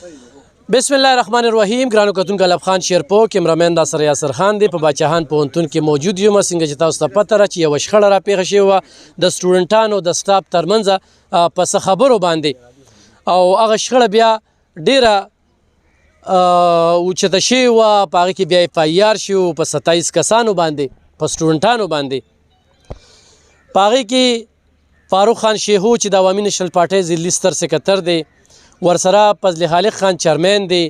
بسم الله الرحمن الرحیم. ګرانو کتونکو الف خان شیرپور کیمرامین دا سره یاسر خان دی. په باچاهان پوهنتون کې موجود یم. څنګه چې تاسو ته پته را چې یوه شخړه راپېښه شوې وه د سټوډنټانو د سټاف ترمنځه په څه خبرو باندې، او هغه شخړه بیا ډېره اوچته شوې وه. په هغې کې بیا اف آی آر شو په 27 کسانو باندې، په سټوډنټانو باندې. په هغې کې فاروق خان شیهو چې د عوامي نشنل پارټۍ ضلعي ستر سکرټر دی، ورسره فضل خالق خان چیرمین دی،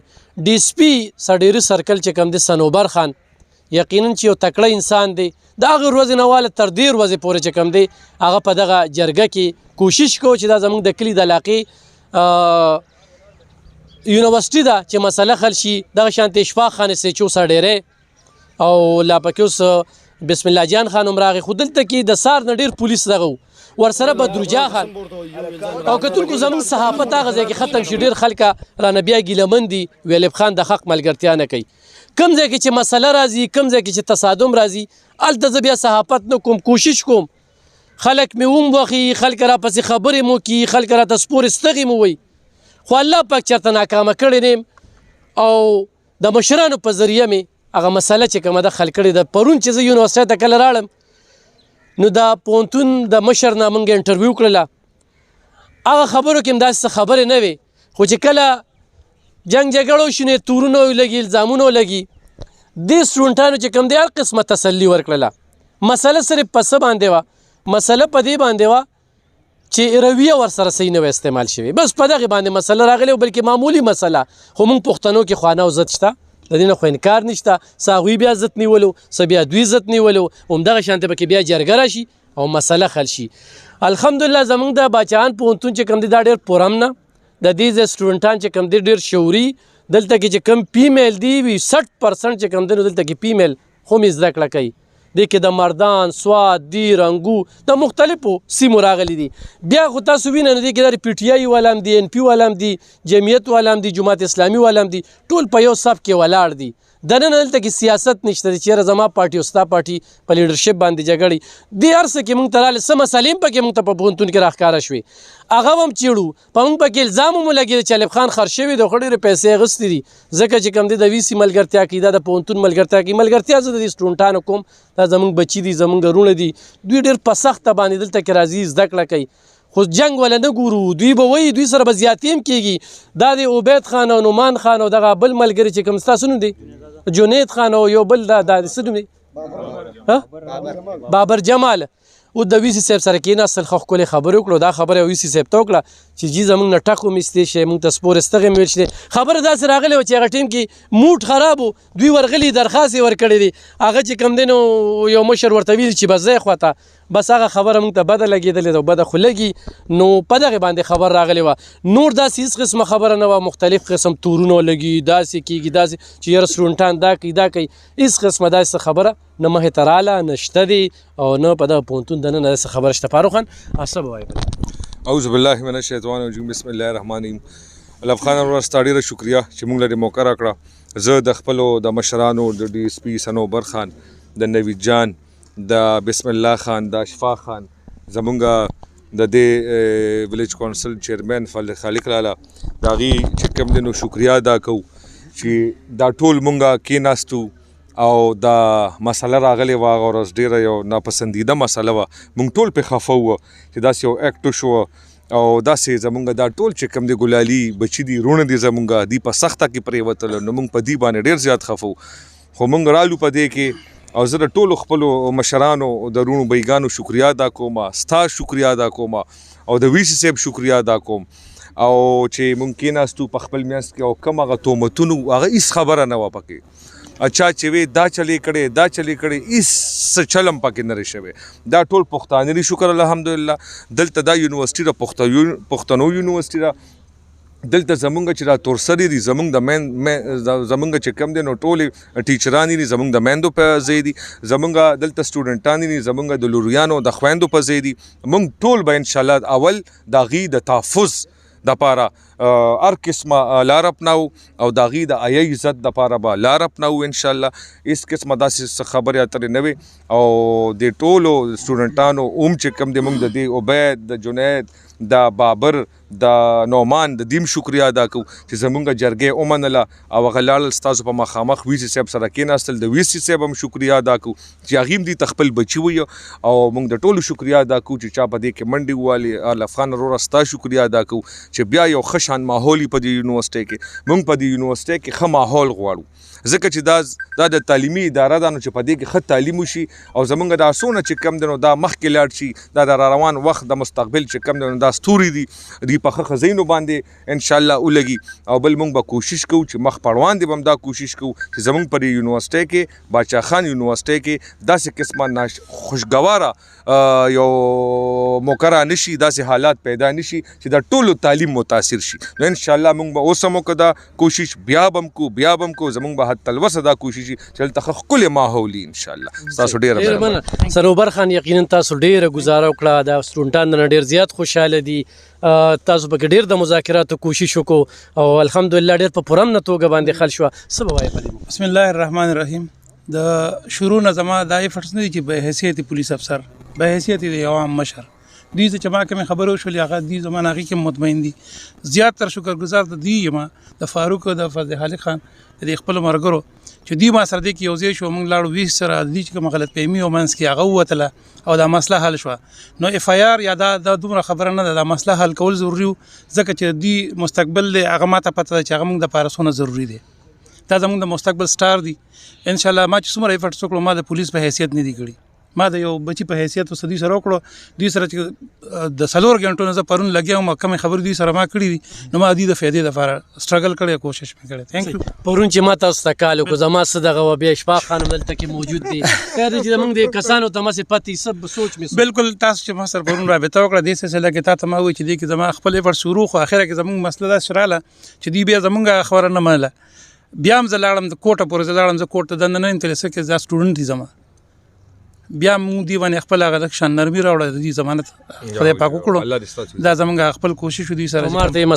ډي اس پي سډيري سرکل چې کوم دی صنوبر خان، یقینا چې یو تکړه انسان دی. د هغې ورځې نه واله تر دې ورځې پورې چې کوم دی هغه په دغه جرګه کې کوشش کوو چې دا زموږ د کلي د علاقې یونیورسټي ده چې مسله حل شي. دغه شانتې اشفاق خان سیچو سډيری او لا پکې اوس بسم الله جان خان هم راغی، خو دلته کې د سار نه ډېر پولیس دغه و، ورسره بدروجا خان او کتونکو زموږ صحافت هغه ځای کې ختم شي. ډېر خلکه رانه بیا ګیلهمن دي، ویلب خان د حق ملګرتیا نه کوي. کوم ځای کې چې مسله راځي، کوم ځای کې چې تصادم راځي، هلته زه بیا صحافت نه کوم، کوشش کوم خلک مې وموخي، خلک راپسې خبرې مو کي، خلک راته سپورې ستغې مو وایي، خو الله پاک چېرته ناکامه کړی نه یم. او د مشرانو په ذریعه مې هغه مسله چې کومه ده حل کړې ده. پرون چې زه یونیورسټۍ ته کله راړم نو د پوهنتون د مشر نه موږ انټرویو کړله. هغه خبرو کې هم داسې څه خبرې نه وې، خو چې کله جنګ جګړه وشي نو تورونه ولګي، الزامونه ولګي. دې سټوډنټانو چې کوم دی هر قسمه تسلي ورکړله. مسله صرف په څه باندې وه؟ مسله په دې باندې وه چې رویه ورسره صحیح نه وه استعمال شوې، بس په دغې باندې مسله راغلې، بلکې معمولي مسله. خو موږ پښتنو کې خو انا او عزت شته، د دې نه خو انکار نشته. څه هغوی بیا عزت نیولو، څه بیا دوی عزت نیولو، همدغه شانتې پکې بیا جرګه راشي او مسله حل شي. الحمدلله زموږ د باچاهان پوهنتون چې کوم دی دا ډېر پرامنه د دې ځای سټوډنټان چې کوم دی ډېر شعوري. دلته کې چې کوم فیمیل دی 60% چې کوم دی نو دلته کې فیمیل خو مې زده کړه کوي. دې کې د مردان، سوات، دي، رنګو د مختلفو سیمو راغلي دي. بیا خو تاسو وینئ نو دې کې د پي ټي آی والا هم دي، ان پي والا هم دي، جمعیت والا هم دي، جماعت اسلامي والا هم دي، ټول په یو صف کې ولاړ دي. دننه دلته کې سیاست نشته چې چېرې زما پارټي او ستا پارټي په لیډرشپ باندې جګړې. دې هر څه کې موږ ته راغلې، څه مسلې هم پکې موږ ته په پوهنتون کې راښکاره شوې، هغه هم چیړو. په موږ پکې الزام هم ولګېد چې الف خان خرڅ شوی دی، خو ډېرې پیسې اخیستې دي، ځکه چې کوم دی د وي سي ملګرتیا کوي، دا د پوهنتون ملګرتیا کوي. ملګرتیا زه د دې سټوډنټانو کوم، دا زموږ بچي دي، زموږ وروڼه دي، دوی ډېر په سخته باندې دلته کې راځي، زده کړه کوي. خو جنگ ولا نه ګورو، دوی به وایي دوی سره به زیاتې هم کېږي. دا د عبید خان او نعمان خان او دغه بل ملګري چې کوم ستاسو نوم دی جنید خان او یو بل دا څه نوم دی بابر جمال، او د وي سي صاحب سره کېناستل، ښه ښکلې خبرې وکړو. دا خبره وي سي صاحب ته وکړه چې جي زموږ نه ټک ومیستې شي، موږ ته سپورې ستغې مې ویل شي. خبره داسې راغلې وه چې هغه ټیم کې موډ خراب و، دوی ورغلي درخواست یې ورکړی دی. هغه چې کوم دی نو یو مشر ورته ویلي چې بس ځئ خواته، بس هغه خبره موږ ته بده لګېدلې ده، بده خو لګي. نو په دغې باندې خبر راغلی وه. نور داسې هېڅ قسمه خبره نه وه، مختلف قسم تورونه لګي، داسې کېږي، داسې چې یاره سټوډنټان دا کوي دا کوي، هېڅ قسمه داسې خبره نه مخې ته راله، نه شته دی، او نه په دغه پوهنتون دننه داسې خبره شته. فاروق خان څه به وایې؟ اعوذ بالله من الشیطان الرجیم، بسم الله الرحمن الرحیم. الف خان ورور ستا ډېره شکریه چې موږ لرې موقع راکړه. زه د خپلو د مشرانو د ډي اس پي صنوبر خان، د نوید جان، د بسم الله خان، د اشفاق خان، زمونږ د دې ولیج کونسل چیرمین فضل خالق لاله، د هغې چې کوم دی نو شکریه ادا کوو چې دا ټول مونږ کېناستو او دا مسله راغلې وه. هغه ورځ ډېره یو ناپسندیده مسله وه، مونږ ټول پرې خفه وو چې داسې یو اکټ وشو او داسې زمونږ دا ټول چې کوم دی ګلالي بچي دي، وروڼه دي زمونږ، دي په سخته کې پرېوتل. نو مونږ په دې باندې ډېر زیات خفه وو، خو مونږ رالو په دې کې. او زه د ټولو خپلو مشرانو د وروڼو بېګانو شکریه ادا کوم، ستا شکریه ادا کوم، او د وي سي صاحب شکریه ادا کوم. او چې مونږ کېناستو په خپل منځ کې او کوم هغه تهمتونو هغه هېڅ خبره نه وه پکې. اچھا چې وی دا چلی کړی دا چلی کړی، هېڅ چلم پکې نه دی شوی. دا ټول پښتانه دي، شکر الحمدلله. دلته دا یونیورسټي ده، پښتنو یونیورسټي ده. دلته زمونږ چې را تورسري دي، زمونږ د زمونږ چې کم دی نو ټولې ټیچران دي زمونږ د میندو په ځای دي، زمونږ دلته سټوډنټان دي زمونږ د لوریانو د خویندو په ځای دي. مونږ ټول به انشاءالله اول د هغې د تحفظ دپاره هر قسمه لار اپناو او د هغې د عیه عزت دپاره به لار اپناو انشاءالله. هېڅ قسمه داسې خبرې اترې نه وي. او د ټولو سټوډنټانو چې کوم دی مونږ د دې عبید، د جنید، د بابر د نومان د دیم شکریا ادا کوو چې زمونږ جرګې ومنله او هغه لاړل ستاسو په مخامخ ویسي صاحب سره کېناستل د ویسي صاحب هم شکریا ادا کوو چې هغې هم دي ته خپل بچي وي او موږ د ټولو شکریا ادا کوو چې چا په دې کې منډې ووالې الف خان وروره ستا شکریا ادا کوو چې بیا یو ښه شان ماحول په دې یونیورسټۍ کې موږ په دې یونیورسټۍ کې ښه ماحول غواړو ځکه چې دا د تعلیمي اداره ده نو چې په دې کې ښه تعلیم وشي او زمونږ دا څونه چې کم دی نو دا مخکې لاړ شي دا د روان وخت د مستقبل چې کم دی نو دا ستوري دي دوی په ښه ښه باندې انشاءالله ولګي او بل موږ به کوشش کوو چې مخ پړوان دي به هم دا کوشش کوو چې زمونږ په دې یونیورسټۍ کې باچا خان یونیورسټۍ کې داسې قسمه خوشګواره یو موقعه نشي داسې حالات پیدا نشي چې دا ټولو تعلیم متاثر شي نو انشاءالله موږ به اوس هم وکړو دا کوشش بیا به هم کوو زمونږ به حد تلوسه دا کوشش چې هلته ښه ښکلې ماحول وي انشاءالله ستاسو ډېره مننه سروبر خان یقینا تاسو ډېره ګزاره وکړه د سټوډنټان نه ډېر زیات خوشحاله دي تاسو پکې ډېر د مذاکراتو کوشش وکړو او الحمدلله ډېر په پوره توګه باندې حل شوه څه به وایې په دې؟ بسم الله الرحمن الرحیم د شروع نه زما دا ایفرټس نه دي چې به حیثیت پولیس افسر به حیثیت د عوام مشر دوی چې ما کومې خبرې وشولې هغه دوی زما نه هغې کې مطمئن دي زیات تر شکرګزار د دوی یم د فاروق او د فضل خالق خان د خپلو ملګرو چې دوی ما سره دې کې یو ځای شو موږ لاړو ویس سره د دوی چې کومه غلط فهمي و منځ کې هغه ووتله او دا مسله حل شوه نو اف آی آر یا دا دومره خبره نه ده دا مسله حل کول ضروري و ځکه چې دوی مستقبل دی هغه ماته پته ده چې هغه موږ دپاره څومره ضروري دی دا زموږ د مستقبل سټار دی انشاءالله ما چې څومره ایفرټس وکړو ما د پولیس په حیثیت نه دي کړي ما د یو بچی په حیثیت اوس دوی سره وکړو دوی سره چې د 4 غنټو نه زه پرون لګیا وم کومې خبرې دوی سره ما کړي دي نو ما دوی د فایدې لپاره سټرګل کړی کوشش مې کړی ثانک یو پرون چې ما تاسو ته کال وکړو زما څه دغه بیا اشفاق خانم دلته کې موجود دی خیر چې زموږ د کسانو ته مسې پتې سب سوچ مې بالکل تاسو چې ما سره پرون رابطه وکړه دې سلسله کې تا ته ما وایي چې دې کې زما خپل ایفرټ شروع خو اخره کې زموږ مسله دا شراله چې دوی بیا زموږ خبره نه منله بیا هم زه لاړم د کوټه پورې زه لاړم زه کوټ ته دننه نیم تللی څه کې دا سټوډنټ دي زما بیا موږ دی باندې خپل هغه د شان نرمي راوړه د دې ضمانت خدای پاک وکړو دا زمونږ خپل کوشش دوی سره مارته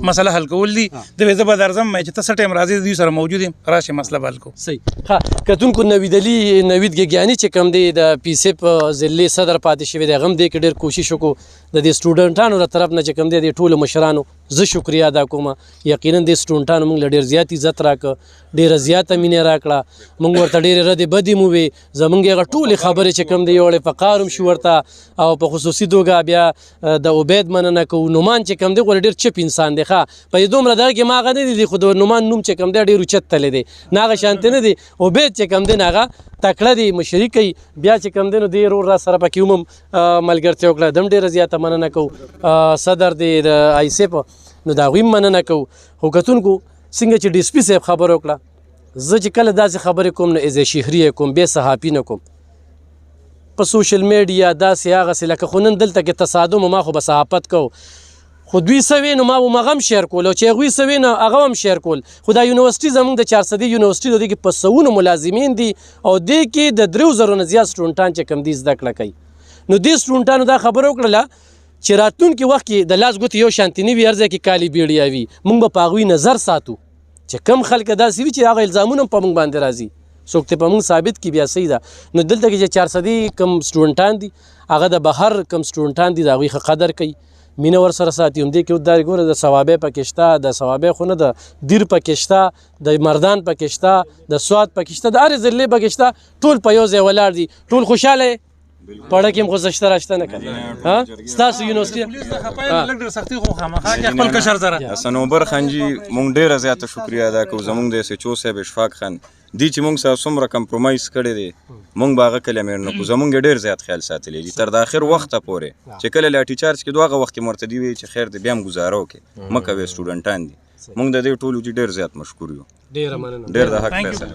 مسله حل کول دي د وې زبر درځم مې چې تاسو ټیم راځي دوی سره موجود یم راشه مسله حل کو صحیح ها کتونکو نوید ګیانی چې کوم دی د پی سی په ضلع صدر پاتې شوی دی غم دې کې ډېر کوشش وکړو د دې سټوډنټانو تر طرف نه چې کوم دی د ټولو مشرانو زه شکریا ادا کوم یقینا د سټوډنټانو موږ ډېر زیات عزت راکړه ډېره زیاته مینه راکړه موږ ورته ډېرې ردې بدې مو وې زموږ هغه ټولې خبرې چې کوم دی یو فقار هم شو ورته او په خصوصي توګه بیا د عبید مننه کوو نومان چې کوم دی غوړ ډېر چپ انسان دی ښه په دومره دغه کې ما هغه نه دی خو د نومان نوم چې کوم دی ډېر اوچت تللی دی نه هغه شانتې نه دی عبید چې کوم دی نه هغه تکړه دی مشري کوي بیا چې کوم دی نو دی ورور را سره پکې هم ملګرتیا وکړه دم ډېره زیاته مننه کوو صدر دی د آی سیپ نو د هغوی مننه کوو خو کتونکو څنګه چې ډي اس پي صاحب خبره وکړه زه چې کله داسې خبرې کوم نو ایز شهري کوم بې صحافي نه کوم په سوشل میډیا داسې هغسې لکه خو نن دلته کې تصادم ما خو به صحافت کوو خو دوی څه وی نو ما هم شیر کول او چې هغوی څه وی نو هغه هم شیر کول خو دا یونیورسټي زموږ د 400 یونیورسټي د دې کې په سوونو ملازمین دي او دې کې د 3000 نه زیات سټوډنټان چې کوم دي زده کړه کوي نو دې سټوډنټانو دا خبره وکړله چې راتلونکي وخت کې د لاس ګوتې یو شانتې نه وي هر ځای کې کالي بیړیا وي موږ به په هغوی نظر ساتو چې کم خلک داسې وي چې هغه الزامونه په موږ باندې راځي څوک ته په موږ ثابت کړي بیا صحیح ده نو دلته کې چې 400 کم سټوډنټان دي هغه د بهر کم سټوډنټان دي د هغوی ښه قدر کوي مینه ورسره ساتي همدې کې دا ګوره د ثوابې پکې شته د ثوابې خو نه د دیر پکې شته د مردان پکې شته د سوات پکې شته د هرې ضلعې پکې شته ټول په یو ځای ولاړ دي ټول خوشحاله پړه کې هم خو زه شته راشته نه کوم ستاسو یونیورسټي صنوبر خان جي مونږ ډېره زیاته شکریا ادا کوو زمونږ د SHO صاحب اشفاق خان دی چې مونږ سره څومره کمپرومایز کړی دی مونږ به هغه کله مېر نه کړو زمونږ یې ډېر زیات خیال ساتلی دي تر د اخر وخته پورې چې کله لاټي چارج کېدو هغه وخت یې ورته دی وایي چې خیر دی بیا هم ګزاره وکړې مه کوې سټوډنټان دي مونږ د دې ټولو چې ډېر زیات مشکور یو ډېره مننه ډېر د حق فیصله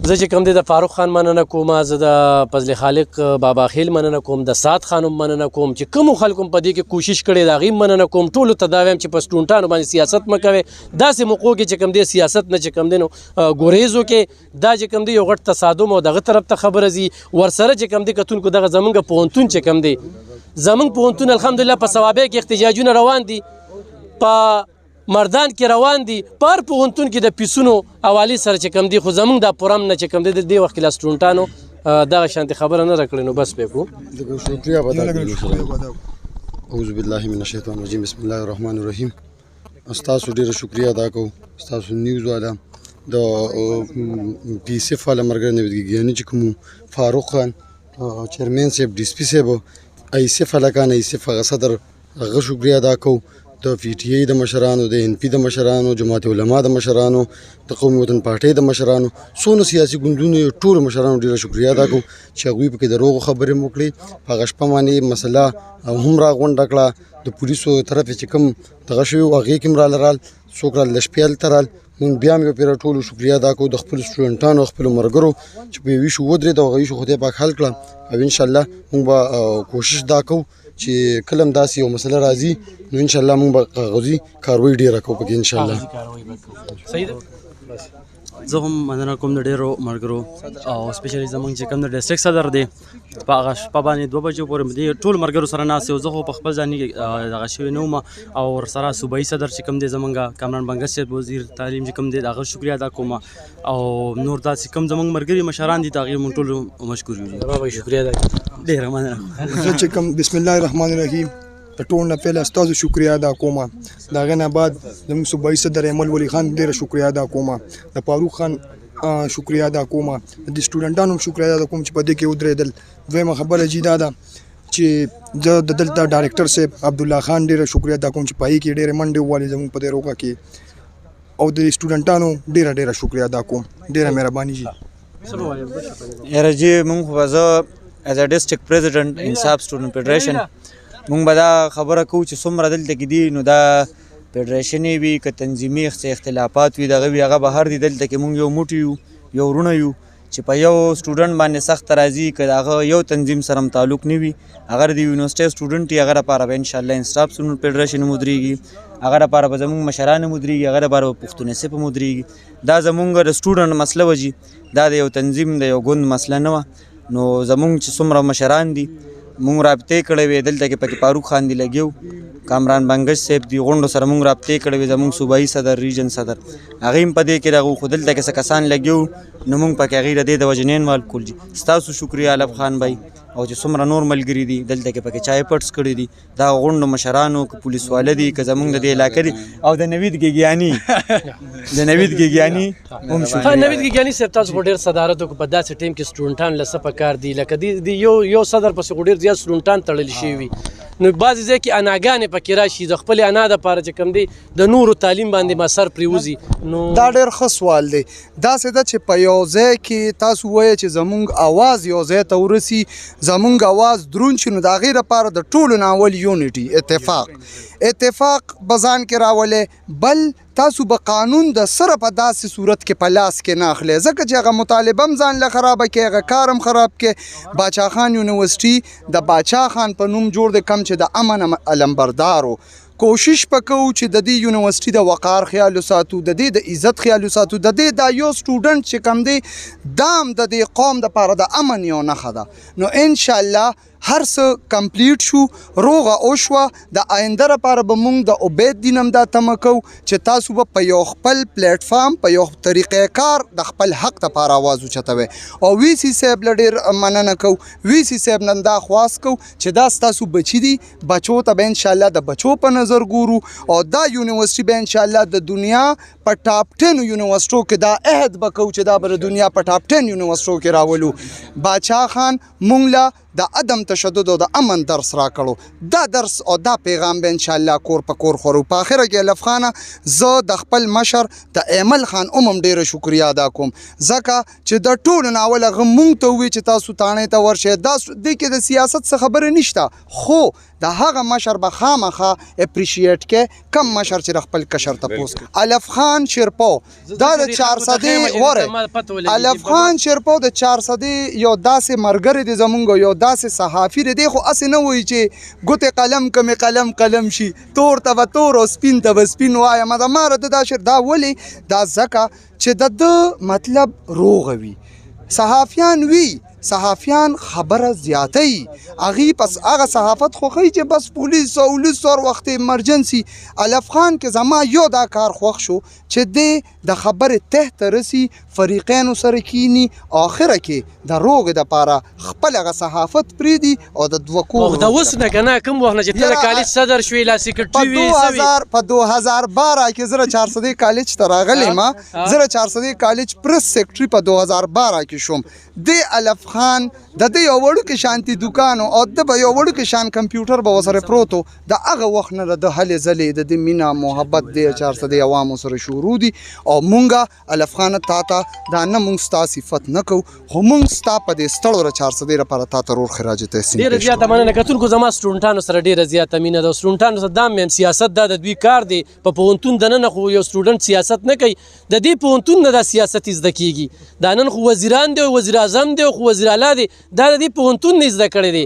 زه چې کوم دی د فاروق خان مننه کوم زه د فضل خالق بابا خیل مننه کوم د سعد خان هم مننه کوم چې کومو خلکو په دې کې کوشش کړې د هغې مننه کوم ټولو ته دا وایم چې په سټوډنټانو باندې سیاست مه کوئ داسې موقعو کې چې کوم دی سیاست نه چې کوم دی نو ګریز وکړې دا چې کوم دی یو غټ تصادم او دغه طرف ته خبره ځي ورسره چې کوم دی کتونکو دغه زمونږ پوهنتون چې کوم دی زمونږ پوهنتون الحمدلله په ثوابې کې احتجاجونه روان دي په مردان کې روان دي په هر پوهنتون کې د پیسونو حوالې سره چې کوم دي خو زموږ دا پرم نه چې کوم دی د دې وخت کې لا سټوډنټانو دغه شانتې خبره نه راکړې نو بس به کوو اعوذ بالله من الشیطان الرجیم بسم الله الرحمن الرحیم. استاسو ډیره شکریا ادا کوم استاسو نیوز والا د پی سی اف والا مرګ نه ویږي چې کوم فاروق خان چیرمن صاحب ډي سي پی صاحب ای سی اف لکان ای سی اف صدر هغه شکریا ادا کوم د پی ټی ای د مشرانو د ان پی د مشرانو جماعت علما د مشرانو د قومي وطن پارټۍ د مشرانو څونه سیاسي ګوندونو ټول مشرانو ډیره شکریا ادا کوم چې هغوی پکې د روغو خبرې مو کړې په هغه شپه باندې مسله هم راغونډه کړه د پولیسو طرف چې کوم دغه شوي وو هغې کې هم رالرال څوک رال د شپې هلته رال مونږ بیا هم یو پیره ټولو شکریا ادا کوو د خپلو سټوډنټانو خپلو ملګرو چې په یو ایشو ودرېد او هغه ایشو خدای پاک حل کړه او انشاءالله مونږ به کوشش دا کوو چې کله هم داسې یو مسله راځي نو انشاءالله مونږ به کاغذي کاروي ډېره کوو پکې انشاءالله. صحیح ده. زه هم مننه کوم د ډېرو ملګرو او سپیشلی زموږ چې کوم د ډسټرکټ صدر دی په هغه شپه باندې 2 بجو پورې دې ټول ملګرو سره ناست یو. زه خو په خپل ځاني دغه شوی نه وم او ورسره صوبایي صدر چې کوم دی زموږ کامران بنګس صاحب وزیر تعلیم چې کوم دی د هغه شکریا ادا کوم او نور داسې کوم زموږ ملګري مشران دي د هغې موږ ټول مشکور یو. بابا شکریا ادا ډېره مننه. زه چې کوم بسم الله الرحمن الرحیم د ټول نه پهله ستاسو شکریا ادا کوم. د هغې نه بعد زموږ صوبایي صدر ایمل ولی خان ډېره شکریا ادا کوم. د فاروق خان شکریا ادا کوم. د سټوډنټانو هم شکریا ادا کوم چې په دې کې ودرېدل. دویمه خبره چې دا ده چې زه د دلته ډایرکټر صاحب عبدالله خان ډېره شکریا ادا کوم چې په هغې کې ډېرې منډې ووالې زموږ په دې روغه کې او د سټوډنټانو ډېره شکریا ادا کوم. ډېره مهرباني جي. یاره جی مونږ خو زه ایز ا ډسټرکټ پریزیډنټ انصاف سټوډنټ فیډریشن مونږ به دا خبره کوو چې څومره دلته کې دي نو دا فیډریشن وي که تنظیمي اختلافات وي دغه وي هغه بهر دي. دلته کې مونږ یو موټی یو یو وروڼه یو چې په یو سټوډنټ باندې سخت راځي که د هغه یو تنظیم سره هم تعلق نه وي هغه د یونیورسټۍ سټوډنټ وي هغه لپاره به انشاءالله انصاف سټوډنټ فیډریشن هم ودرېږي هغه لپاره به زموږ مشران هم ودرېږي هغه لپاره به پښتون نصف هم ودرېږي. دا زموږ د سټوډنټ مسله وه جي دا د یو تنظیم د یو ګوند مسله نه وه نو زموږ چې څومره مشران دي مونږ رابطې کړی وې دلته کې پکې فاروق خان دی لګیو کامران بنګش صاحب دی غونډو سره مونږ رابطې کړی وې زموږ صوبایي صدر ریجن صدر هغې هم په دې کې دغه خو دلته کې څه کسان لګیو نو مونږ پکې هغې د دې د وجې نه انوالو کول جي. ستاسو شکریا علف خان بھائی او چې څومره نور ملګري دي دلته کې پکې چای پټس کړي دي دا غونډو مشرانو که پولیس واله دي که زموږ د دې علاقه دي او د نوید ګیګیاني هم شکریا. نوید ګیګیاني صاحب تاسو خو ډېر صدارت وکړو په داسې ټیم کې سټوډنټان له څه پکار دي لکه د یو صدر پسې خو ډېر زیات سټوډنټان تړلي شوي وي نو بعضې ځای کې اناګانې پکې راشي د خپلې انا دپاره چې کوم دی د نورو تعلیم باندې مسر پرېوځي نو دا ډېر ښه سوال دی. داسې ده چې په یو ځای کې تاسو وایئ چې زموږ اواز یو ځای ته ورسي زموږ اواز دروند شي نو د هغې لپاره د ټولو نه اول یونټي اتفاق به ځان کې راولئ بل تاسو به قانون د سره په داسې صورت کې په لاس کې نه اخلئ ځکه چې هغه مطالبه هم ځان له خرابه کړي هغه کار هم خراب کړي. باچا خان یونیورسټي د باچا خان په نوم جوړ دی کم چې د امن علمبردار کوشش پکوو چې د دې یونیورسټي د وقار خیال وساتو د دې د عزت خیال وساتو د دې دا یو سټوډنټ چې کم دی دا هم د دې قوم دپاره د امن یو نښه ده نو انشاءالله هر څه کمپلیټ شو روغه وشوه د آینده لپاره به موږ د عبید دین هم دا تمه کوو چې تاسو به په یو خپل پلیټفارم په یو طریقې کار د خپل حق دپاره آواز اوچتوئ او وي سي صاحب له ډېر مننه کوو وي سي صاحب نن دا خواست کوو چې دا ستاسو بچي دي بچو ته به انشاءالله د بچو په نظر ګورو او دا یونیورسټي به انشاءالله د دنیا په ټاپ 10 یونیورسټو کې دا عهد به کوو چې دا به د دنیا په ټاپ 10 یونیورسټو کې راولو. باچا خان مونږ له د عدم تشدد او د امن درس راکړو دا درس او دا پیغام به انشاءالله کور په کور خورو. په آخره کې الف خانه زه د خپل مشر د ایمل خان هم ډېره شکریا ادا کوم ځکه چې د ټولو نه اول هغه مونږ ته ووایي چې تاسو تاڼې ته ورشئ دا دې کې د سیاست څه خبره نشته خو د هغه مشر به خامخا اپریشیټ کې کم مشر چې د خپل کشر تپوس کوي. الف خان شیرپو دا د 400 وره الف خان شیرپو د 400 یو داسې مرګري دی زمونږ یو داسې صحافي دی خو اسې نه وایي چې ګوتې قلم کمې قلم شي تور ته به تور او سپین ته به سپین وایم د ماره د دا شعر دا ولې دا ځکه چې د مطلب روغه وي صحافیان وي صحافیان خبره زیاتوي هغې پس هغه صحافت خوښوي چې بس پولیس او ولس هر وخت ایمرجنسي الف خان کې زما یو دا کار خوښ شو چې دی د خبرې ته ته رسي فریقینو سره کینی آخره کې د روغې دپاره خپل هغه صحافت پرېږدي او د دوه کور د اوس نه که نه کوم وخت نه چې ته د کالج صدر شوې لا سیکرټري وې په 2012 کې زه 400 کالج ته راغلی ما زه 400 کالج پریس سیکرټري په 2012 کې شوم د الف خان د دې یو وړوکی شانتي دوکان او د به یو وړوکی شان کمپیوټر به ورسره پروت و د هغه وخت نه د هلې ځلې د مینه محبت د 400 عوامو سره شروع دي او مونږه الف خان تا ته دا نه مونږ ستا صفت نه کوو خو مونږ ستا په دې ستړو 400 لپاره تا ته رور خراج تحسین ډېره زیاته مننه کتونکو زما سټوډنټانو سره ډېره زیاته مینه ده سټوډنټانو سره دا میم سیاست دا د دوی کار دی په پوهنتون دننه خو یو سټوډنټ سیاست نه کوي د دې پوهنتون نه دا سیاست زده کیږي دا نن خو وزیران دی وزیر اعظم دی خو وزیر اعلی دی دا د دې پوهنتون نه زده کړی دی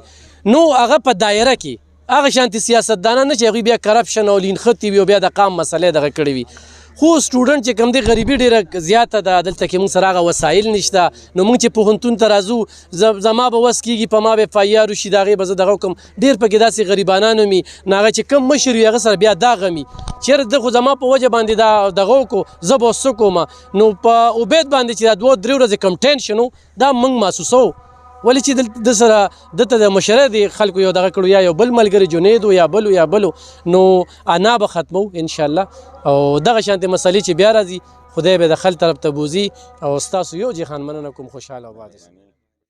نو هغه په دایره کې هغه شانتي سیاستدانان نه چې هغوی بیا کرپشن او لینختې وي او بیا د قام مسلې دغه کړې وي خو سټوډنټ چې کوم دی غریبي ډېره زیاته ده دلته کې موږ سره هغه وسایل نشته نو موږ چې پوهنتون ته راځو زما به وس کېږي په ما به FIR وشي د هغې به زه دغه وکړم ډېر پکې داسې غریبانان وي نو هغه چې کوم مشر وي هغه سره بیا دا غمي چېرې ده خو زما په وجه باندې دا دغه وکړو زه به اوس څه کوم نو په عبید باندې چې دا 2-3 ورځې کم ټینشن و دا موږ محسوسوو ولې چې د سره دته د مشره د خلکو یو دغه کړو یا یو بل ملګری جنید یا بلو نو انا به ختمو انشاءالله او دغه شانتې مسلې چې بیا راځي خدای به د خل طرف ته بوزي او ستاسو یو جهان مننه کوم خوشحاله آباد